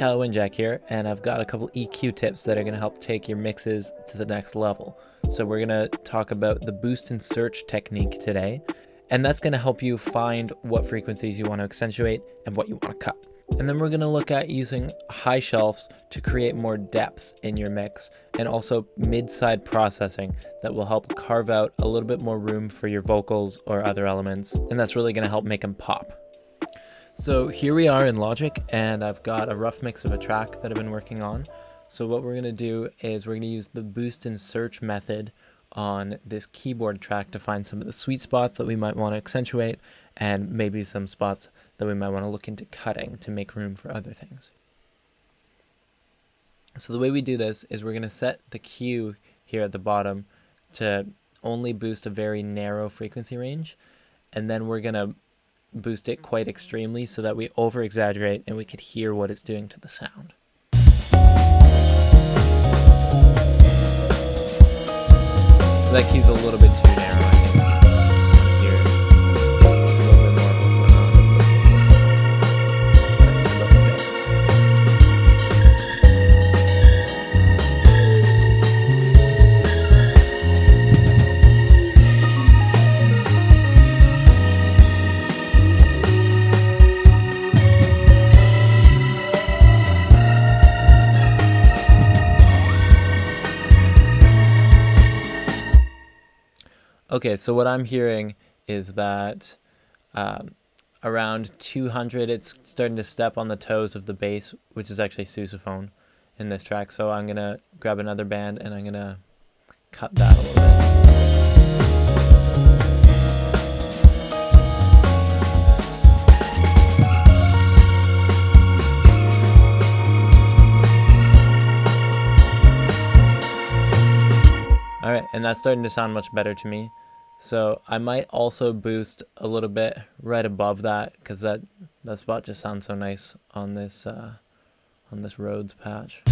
Windjack here, and I've got a couple EQ tips that are going to help take your mixes to the next level. So we're going to talk about the boost and search technique today, and that's going to help you find what frequencies you want to accentuate and what you want to cut. And then we're going to look at using high shelves to create more depth in your mix, and also mid-side processing that will help carve out a little bit more room for your vocals or other elements, and that's really going to help make them pop. So here we are in Logic, and I've got a rough mix of a track that I've been working on. So what we're going to do is we're going to use the boost and search method on this keyboard track to find some of the sweet spots that we might want to accentuate, and maybe some spots that we might want to look into cutting to make room for other things. So the way we do this is we're going to set the cue here at the bottom to only boost a very narrow frequency range, and then we're going to boost it quite extremely so that we over exaggerate and we could hear what it's doing to the sound. So that cue's a little bit too narrow, I think. Here, a little bit more of what's going on. It's about 6. Okay, so what I'm hearing is that around 200, it's starting to step on the toes of the bass, which is actually sousaphone in this track. So I'm going to grab another band and I'm going to cut that a little bit. All right, and that's starting to sound much better to me. So I might also boost a little bit right above that, because that spot just sounds so nice on this Rhodes patch.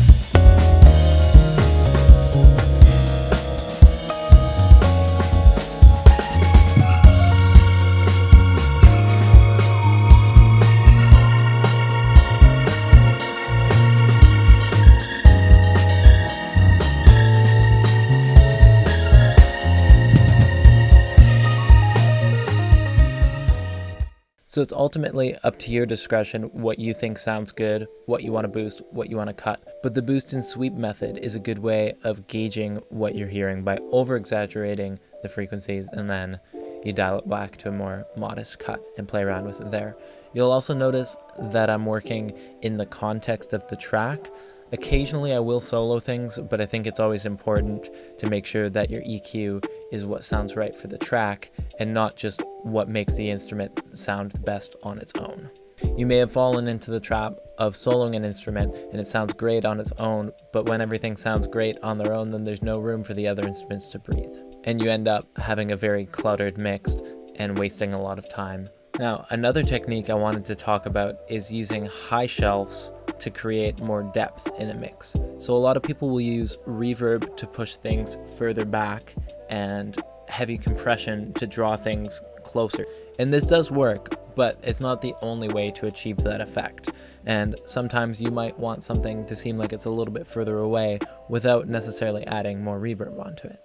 So it's ultimately up to your discretion what you think sounds good, what you want to boost, what you want to cut. But the boost and sweep method is a good way of gauging what you're hearing by over-exaggerating the frequencies, and then you dial it back to a more modest cut and play around with it there. You'll also notice that I'm working in the context of the track. Occasionally I will solo things, but I think it's always important to make sure that your EQ is what sounds right for the track and not just what makes the instrument sound the best on its own. You may have fallen into the trap of soloing an instrument and it sounds great on its own, but when everything sounds great on their own, then there's no room for the other instruments to breathe. And you end up having a very cluttered mix and wasting a lot of time. Now, another technique I wanted to talk about is using high shelves to create more depth in a mix. So a lot of people will use reverb to push things further back and heavy compression to draw things closer. And this does work, but it's not the only way to achieve that effect. And sometimes you might want something to seem like it's a little bit further away without necessarily adding more reverb onto it.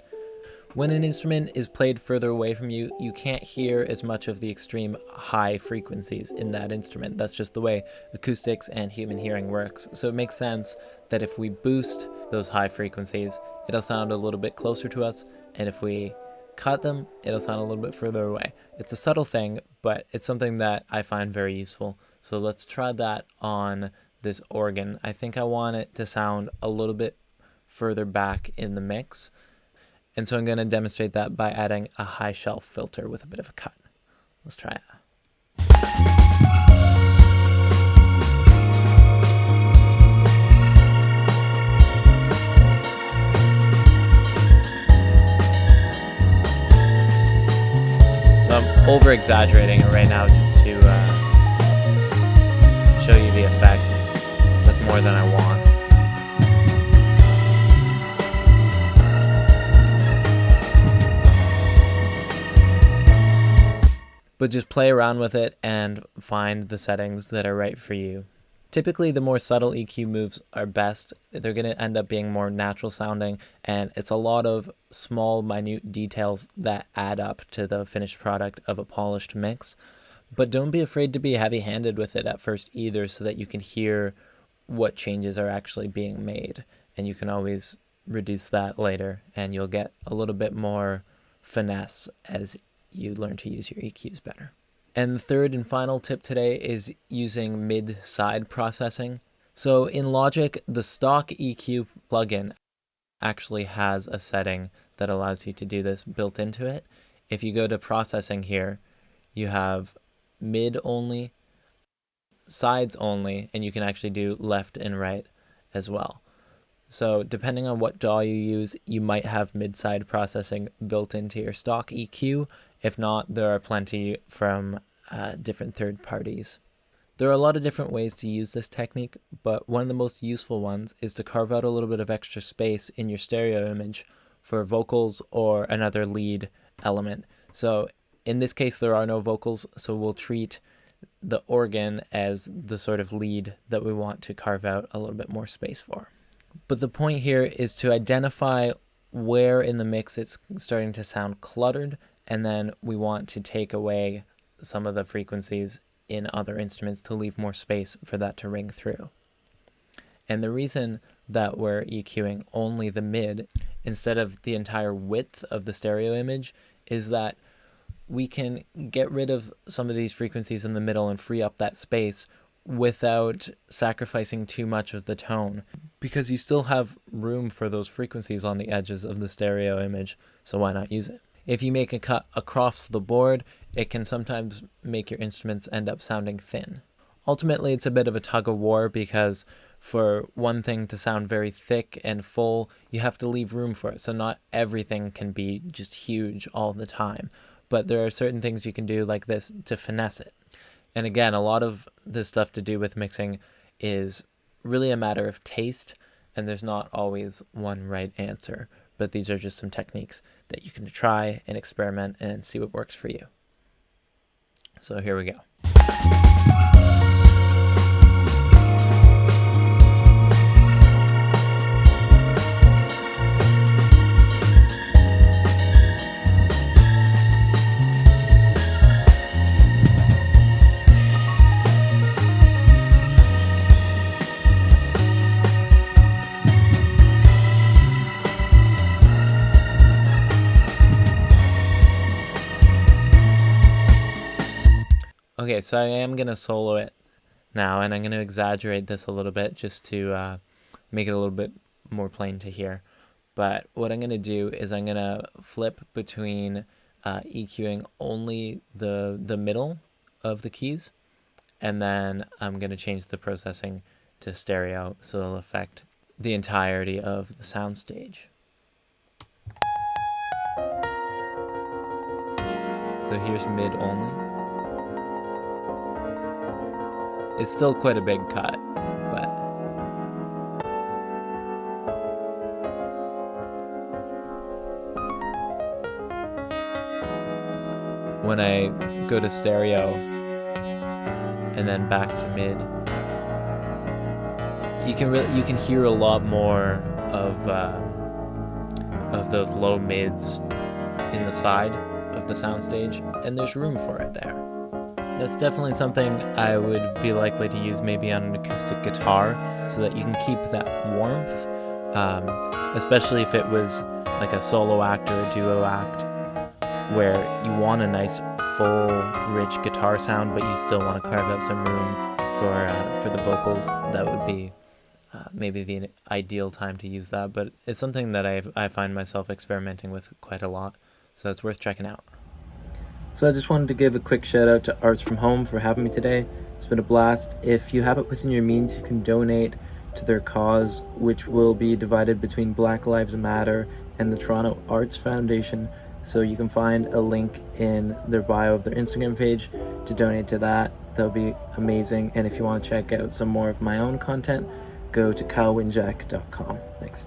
When an instrument is played further away from you, you can't hear as much of the extreme high frequencies in that instrument. That's just the way acoustics and human hearing works. So it makes sense that if we boost those high frequencies, it'll sound a little bit closer to us, and if we cut them, it'll sound a little bit further away. It's a subtle thing, but it's something that I find very useful. So let's try that on this organ. I think I want it to sound a little bit further back in the mix. And so I'm going to demonstrate that by adding a high shelf filter with a bit of a cut. Let's try it. So I'm over-exaggerating it right now just to show you the effect. That's more than I want. but just play around with it and find the settings that are right for you. Typically, the more subtle EQ moves are best. They're going to end up being more natural sounding, and it's a lot of small, minute details that add up to the finished product of a polished mix. But don't be afraid to be heavy-handed with it at first either, so that you can hear what changes are actually being made. And you can always reduce that later, and you'll get a little bit more finesse as you learn to use your EQs better. And the third and final tip today is using mid-side processing. So in Logic, the stock EQ plugin actually has a setting that allows you to do this built into it. If you go to processing here, you have mid only, sides only, and you can actually do left and right as well. So depending on what DAW you use, you might have mid-side processing built into your stock EQ. If not, there are plenty from different third parties. There are a lot of different ways to use this technique, but one of the most useful ones is to carve out a little bit of extra space in your stereo image for vocals or another lead element. So in this case, there are no vocals, so we'll treat the organ as the sort of lead that we want to carve out a little bit more space for. But the point here is to identify where in the mix it's starting to sound cluttered, and then we want to take away some of the frequencies in other instruments to leave more space for that to ring through. And the reason that we're EQing only the mid instead of the entire width of the stereo image is that we can get rid of some of these frequencies in the middle and free up that space without sacrificing too much of the tone, because you still have room for those frequencies on the edges of the stereo image, so why not use it? If you make a cut across the board, it can sometimes make your instruments end up sounding thin. Ultimately, it's a bit of a tug of war, because for one thing to sound very thick and full, you have to leave room for it. So not everything can be just huge all the time, but there are certain things you can do like this to finesse it. And again, a lot of this stuff to do with mixing is really a matter of taste, and there's not always one right answer. But these are just some techniques that you can try and experiment and see what works for you. So here we go. Okay, so I am going to solo it now, and I'm going to exaggerate this a little bit just to make it a little bit more plain to hear. But what I'm going to do is I'm going to flip between EQing only the middle of the keys, and then I'm going to change the processing to stereo so it'll affect the entirety of the soundstage. So here's mid only. It's still quite a big cut, but when I go to stereo and then back to mid, you can hear a lot more of those low mids in the side of the soundstage, and there's room for it there. That's definitely something I would be likely to use maybe on an acoustic guitar, so that you can keep that warmth, especially if it was like a solo act or a duo act, where you want a nice, full, rich guitar sound, but you still want to carve out some room for the vocals. That would be maybe the ideal time to use that, but it's something that I find myself experimenting with quite a lot, so it's worth checking out. So I just wanted to give a quick shout out to Arts from Home for having me today. It's been a blast. If you have it within your means, you can donate to their cause, which will be divided between Black Lives Matter and the Toronto Arts Foundation. So you can find a link in their bio of their Instagram page to donate to that. That'll be amazing. And if you want to check out some more of my own content, go to kylewindjack.com. Thanks.